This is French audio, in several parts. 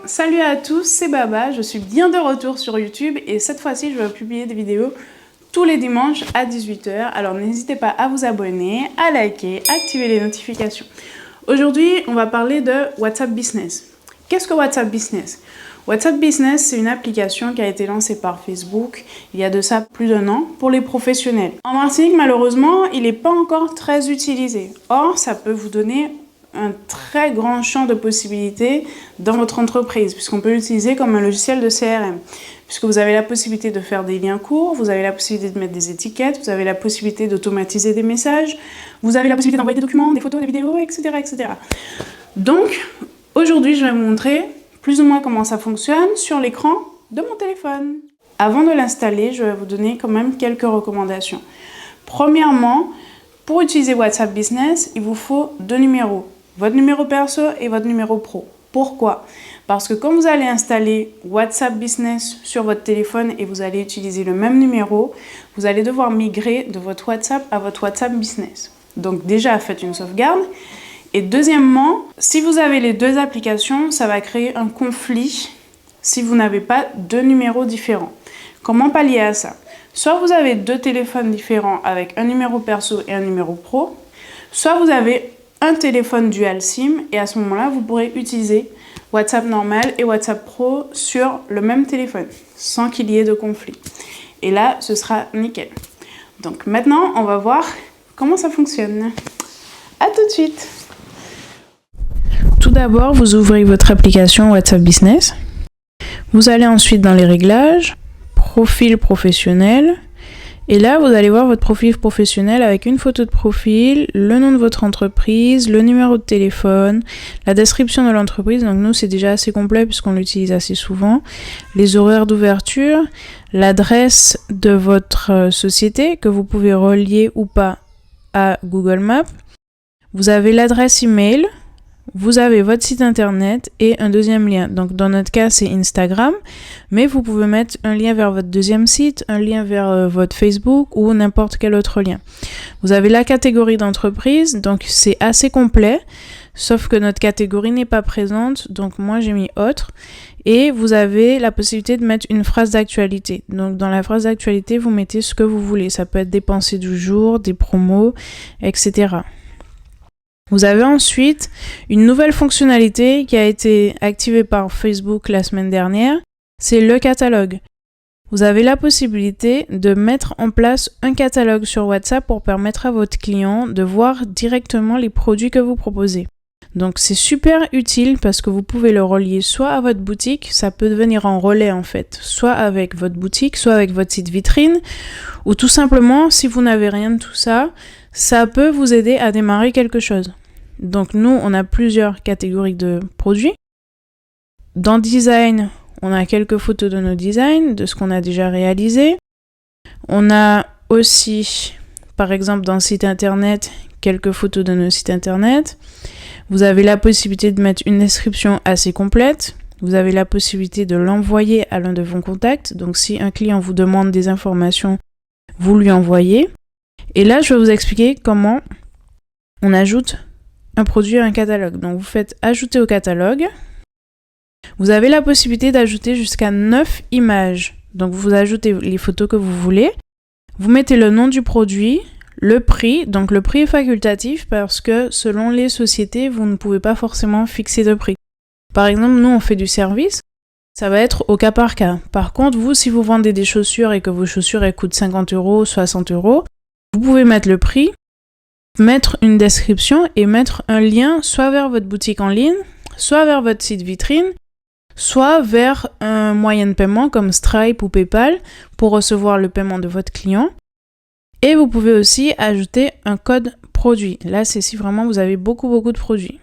Salut à tous, c'est Baba, je suis bien de retour sur YouTube et cette fois-ci je vais publier des vidéos tous les dimanches à 18 h. Alors n'hésitez pas à vous abonner, à liker, activer les notifications. Aujourd'hui, on va parler de WhatsApp Business. Qu'est-ce que WhatsApp Business? WhatsApp Business, c'est une application qui a été lancée par Facebook il y a de ça plus d'1 an pour les professionnels. En Martinique, malheureusement, il n'est pas encore très utilisé. Or, ça peut vous donner un très grand champ de possibilités dans votre entreprise, puisqu'on peut l'utiliser comme un logiciel de CRM, puisque vous avez la possibilité de faire des liens courts, vous avez la possibilité de mettre des étiquettes, vous avez la possibilité d'automatiser des messages, vous avez la possibilité d'envoyer des documents, des photos, des vidéos, etc. etc. Donc, aujourd'hui, je vais vous montrer plus ou moins comment ça fonctionne sur l'écran de mon téléphone. Avant de l'installer, je vais vous donner quand même quelques recommandations. Premièrement, pour utiliser WhatsApp Business, il vous faut 2 numéros. Votre numéro perso et votre numéro pro. Pourquoi? Parce que quand vous allez installer WhatsApp Business sur votre téléphone et vous allez utiliser le même numéro, vous allez devoir migrer de votre WhatsApp à votre WhatsApp Business. Donc déjà, faites une sauvegarde. Et deuxièmement, si vous avez les deux applications, ça va créer un conflit si vous n'avez pas 2 numéros différents. Comment pallier à ça? Soit vous avez 2 téléphones différents avec un numéro perso et un numéro pro, soit vous avez un téléphone dual SIM et à ce moment-là, vous pourrez utiliser WhatsApp normal et WhatsApp Pro sur le même téléphone sans qu'il y ait de conflit. Et là, ce sera nickel. Donc maintenant, on va voir comment ça fonctionne. À tout de suite. Tout d'abord, vous ouvrez votre application WhatsApp Business. Vous allez ensuite dans les réglages, profil professionnel. Et là, vous allez voir votre profil professionnel avec une photo de profil, le nom de votre entreprise, le numéro de téléphone, la description de l'entreprise. Donc nous, c'est déjà assez complet puisqu'on l'utilise assez souvent. Les horaires d'ouverture, l'adresse de votre société que vous pouvez relier ou pas à Google Maps. Vous avez l'adresse email. Vous avez votre site internet et un deuxième lien. Donc dans notre cas, c'est Instagram, mais vous pouvez mettre un lien vers votre deuxième site, un lien vers votre Facebook ou n'importe quel autre lien. Vous avez la catégorie d'entreprise, donc c'est assez complet, sauf que notre catégorie n'est pas présente, donc moi j'ai mis autre. Et vous avez la possibilité de mettre une phrase d'actualité. Donc dans la phrase d'actualité, vous mettez ce que vous voulez. Ça peut être des pensées du jour, des promos, etc. Vous avez ensuite une nouvelle fonctionnalité qui a été activée par Facebook la semaine dernière, c'est le catalogue. Vous avez la possibilité de mettre en place un catalogue sur WhatsApp pour permettre à votre client de voir directement les produits que vous proposez. Donc c'est super utile parce que vous pouvez le relier soit à votre boutique, ça peut devenir en relais en fait, soit avec votre boutique, soit avec votre site vitrine, ou tout simplement si vous n'avez rien de tout ça, ça peut vous aider à démarrer quelque chose. Donc nous, on a plusieurs catégories de produits. Dans Design, on a quelques photos de nos designs, de ce qu'on a déjà réalisé. On a aussi, par exemple, dans le site internet, quelques photos de nos sites internet. Vous avez la possibilité de mettre une description assez complète. Vous avez la possibilité de l'envoyer à l'un de vos contacts. Donc si un client vous demande des informations, vous lui envoyez. Et là, je vais vous expliquer comment on ajoute un produit à un catalogue. Donc vous faites ajouter au catalogue. Vous avez la possibilité d'ajouter jusqu'à 9 images. Donc vous ajoutez les photos que vous voulez. Vous mettez le nom du produit, le prix. Donc le prix est facultatif parce que selon les sociétés, vous ne pouvez pas forcément fixer de prix. Par exemple, nous on fait du service. Ça va être au cas par cas. Par contre, vous, si vous vendez des chaussures et que vos chaussures elles coûtent 50 €, 60 €, vous pouvez mettre le prix, mettre une description et mettre un lien soit vers votre boutique en ligne, soit vers votre site vitrine, soit vers un moyen de paiement comme Stripe ou PayPal pour recevoir le paiement de votre client. Et vous pouvez aussi ajouter un code produit. Là, c'est si vraiment vous avez beaucoup de produits.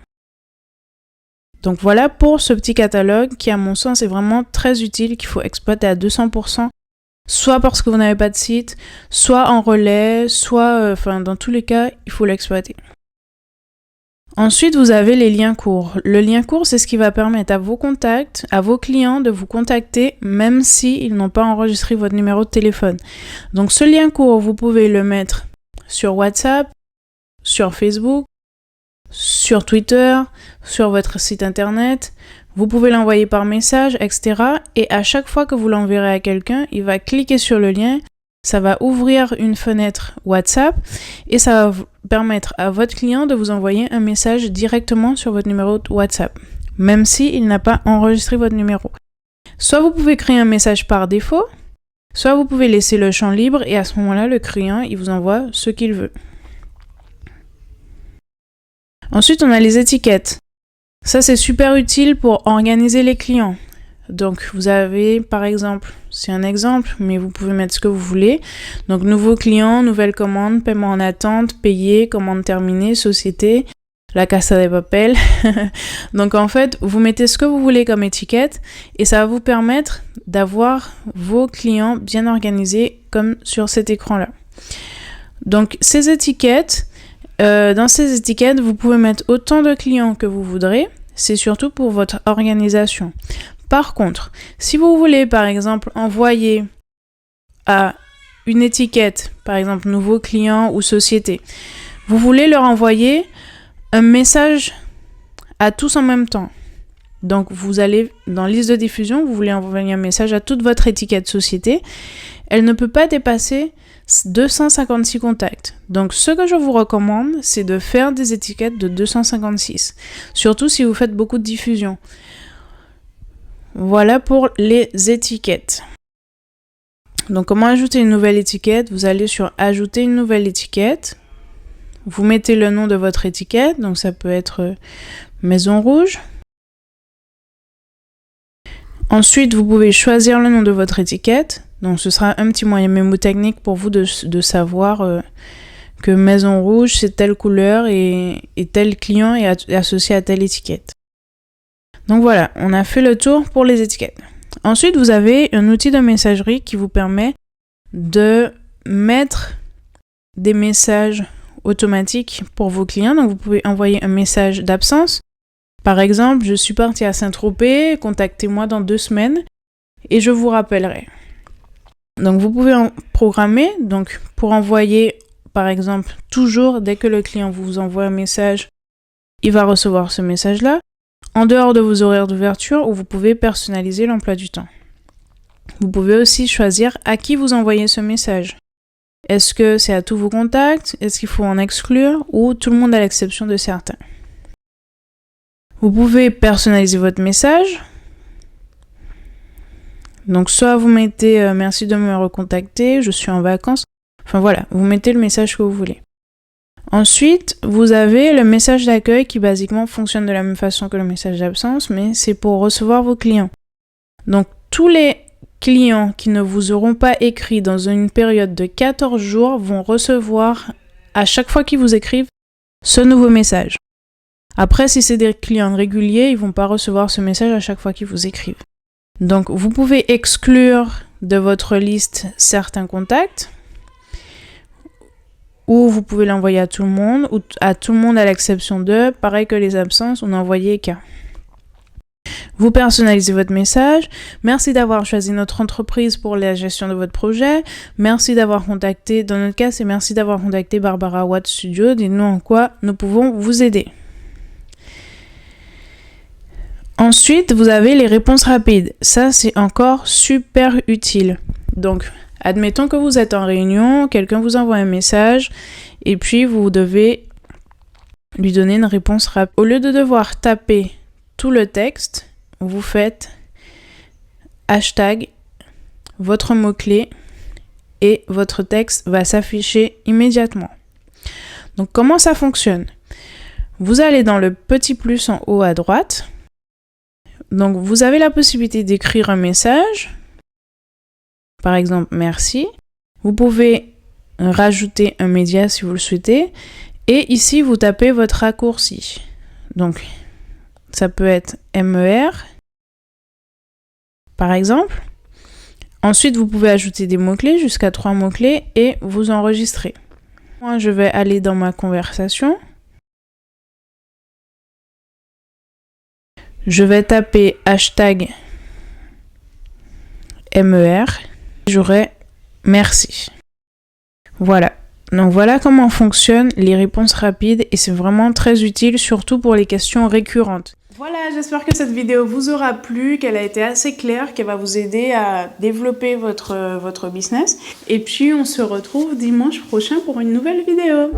Donc voilà pour ce petit catalogue qui, à mon sens, est vraiment très utile, qu'il faut exploiter à 200%. Soit parce que vous n'avez pas de site, soit en relais, soit, dans tous les cas, il faut l'exploiter. Ensuite, vous avez les liens courts. Le lien court, c'est ce qui va permettre à vos contacts, à vos clients de vous contacter, même s'ils n'ont pas enregistré votre numéro de téléphone. Donc ce lien court, vous pouvez le mettre sur WhatsApp, sur Facebook, sur Twitter, sur votre site internet. Vous pouvez l'envoyer par message, etc. Et à chaque fois que vous l'enverrez à quelqu'un, il va cliquer sur le lien. Ça va ouvrir une fenêtre WhatsApp et ça va permettre à votre client de vous envoyer un message directement sur votre numéro de WhatsApp, même s'il n'a pas enregistré votre numéro. Soit vous pouvez créer un message par défaut, soit vous pouvez laisser le champ libre et à ce moment-là, le client, il vous envoie ce qu'il veut. Ensuite, on a les étiquettes. Ça, c'est super utile pour organiser les clients. Donc, vous avez, par exemple, c'est un exemple, mais vous pouvez mettre ce que vous voulez. Donc, nouveau client, nouvelle commande, paiement en attente, payé, commande terminée, société, la Casa de Papel. Donc, en fait, vous mettez ce que vous voulez comme étiquette et ça va vous permettre d'avoir vos clients bien organisés comme sur cet écran-là. Donc, ces étiquettes, dans ces étiquettes, vous pouvez mettre autant de clients que vous voudrez. C'est surtout pour votre organisation. Par contre, si vous voulez, par exemple, envoyer à une étiquette, par exemple, nouveau client ou société, vous voulez leur envoyer un message à tous en même temps. Donc, vous allez dans liste de diffusion, vous voulez envoyer un message à toute votre étiquette société. Elle ne peut pas dépasser 256 contacts. Donc, ce que je vous recommande, c'est de faire des étiquettes de 256. Surtout si vous faites beaucoup de diffusion. Voilà pour les étiquettes. Donc, comment ajouter une nouvelle étiquette? Vous allez sur Ajouter une nouvelle étiquette. Vous mettez le nom de votre étiquette. Donc, ça peut être Maison Rouge. Ensuite, vous pouvez choisir le nom de votre étiquette. Donc, ce sera un petit moyen mémotechnique pour vous de savoir que Maison Rouge, c'est telle couleur et tel client est associé à telle étiquette. Donc voilà, on a fait le tour pour les étiquettes. Ensuite, vous avez un outil de messagerie qui vous permet de mettre des messages automatiques pour vos clients. Donc, vous pouvez envoyer un message d'absence. Par exemple, je suis partie à Saint-Tropez, contactez-moi dans 2 semaines et je vous rappellerai. Donc, vous pouvez en programmer. Donc, pour envoyer, par exemple, toujours dès que le client vous envoie un message, il va recevoir ce message-là. En dehors de vos horaires d'ouverture, où vous pouvez personnaliser l'emploi du temps. Vous pouvez aussi choisir à qui vous envoyez ce message. Est-ce que c'est à tous vos contacts? Est-ce qu'il faut en exclure? Ou tout le monde à l'exception de certains? Vous pouvez personnaliser votre message. Donc, soit vous mettez merci de me recontacter, je suis en vacances. Enfin voilà, vous mettez le message que vous voulez. Ensuite, vous avez le message d'accueil qui basiquement fonctionne de la même façon que le message d'absence, mais c'est pour recevoir vos clients. Donc, tous les clients qui ne vous auront pas écrit dans une période de 14 jours vont recevoir, à chaque fois qu'ils vous écrivent, ce nouveau message. Après, si c'est des clients réguliers, ils ne vont pas recevoir ce message à chaque fois qu'ils vous écrivent. Donc, vous pouvez exclure de votre liste certains contacts, ou vous pouvez l'envoyer à tout le monde, ou à tout le monde à l'exception de, pareil que les absences, on n'envoyait qu'à. Vous personnalisez votre message. Merci d'avoir choisi notre entreprise pour la gestion de votre projet. Merci d'avoir contacté, dans notre cas, c'est merci d'avoir contacté Barbara Watt Studio. Dites-nous en quoi nous pouvons vous aider. Ensuite, vous avez les réponses rapides. Ça, c'est encore super utile. Donc, admettons que vous êtes en réunion, quelqu'un vous envoie un message et puis vous devez lui donner une réponse rapide. Au lieu de devoir taper tout le texte, vous faites hashtag, votre mot-clé et votre texte va s'afficher immédiatement. Donc, comment ça fonctionne? Vous allez dans le petit plus en haut à droite. Donc, vous avez la possibilité d'écrire un message. Par exemple, merci. Vous pouvez rajouter un média si vous le souhaitez. Et ici, vous tapez votre raccourci. Donc, ça peut être MER, par exemple. Ensuite, vous pouvez ajouter des mots-clés, jusqu'à 3 mots-clés, et vous enregistrer. Moi, je vais aller dans ma conversation. Je vais taper hashtag MER. J'aurai merci. Voilà. Donc voilà comment fonctionnent les réponses rapides et c'est vraiment très utile, surtout pour les questions récurrentes. Voilà, j'espère que cette vidéo vous aura plu, qu'elle a été assez claire, qu'elle va vous aider à développer votre business. Et puis on se retrouve dimanche prochain pour une nouvelle vidéo.